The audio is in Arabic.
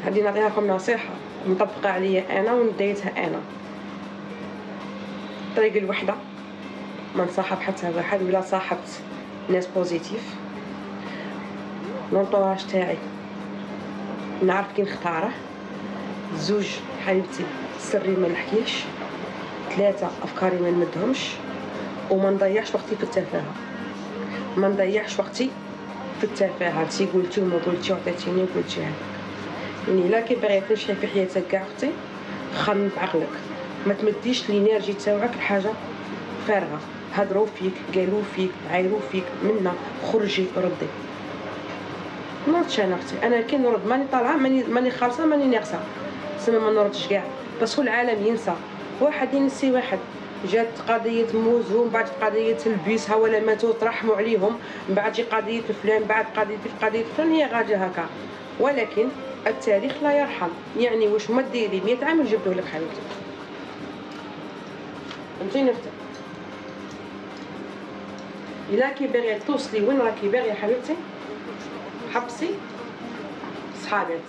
غادي نعطيها لكم نصيحه مطبقه عليا انا ونديتها انا. الطريق الوحده ما نصاحب حتى واحد، ولا صاحبت ناس بوزيتيف. لونطوراج تاعي نعرف كي نختاره. زوج حبيبتي سري ما نحكيش. 3 افكاري ما نمدهمش. وما نضيعش وقتي في التفاهه، ما نضيعش وقتي في التفاهه. انتي قلتي وما قلتي وعطيتيني وقلتي هذاك. يعني الا كي باغي تمشي في حياتك كاع اختي خمم بعقلك، ما تمديش الانرجي تاعك لحاجه فارغه. هضروا فيك، قالوا فيك، عايروا فيك، منا خرجي ردي. نردش انا اختي، انا كي نرد ماني طالعه، ماني خالصه، ماني ناقصه، سما ما نردش كاع. باسكو العالم ينسى، واحد ينسي واحد. جات قضيه موزو، من بعد قضيه البيس، ها ولا ماتوا ترحموا عليهم، من بعد جي قضيه فلان، بعد قضيه فلان، هي غاجه هكا. ولكن التاريخ لا يرحم. يعني واش ما ديري 100 عام نجبدوه لك حبيبتي. فهمتيني اختي؟ الا كي باغي توصلي وين راكي باغيه حبيبتي، حبسي صحابات،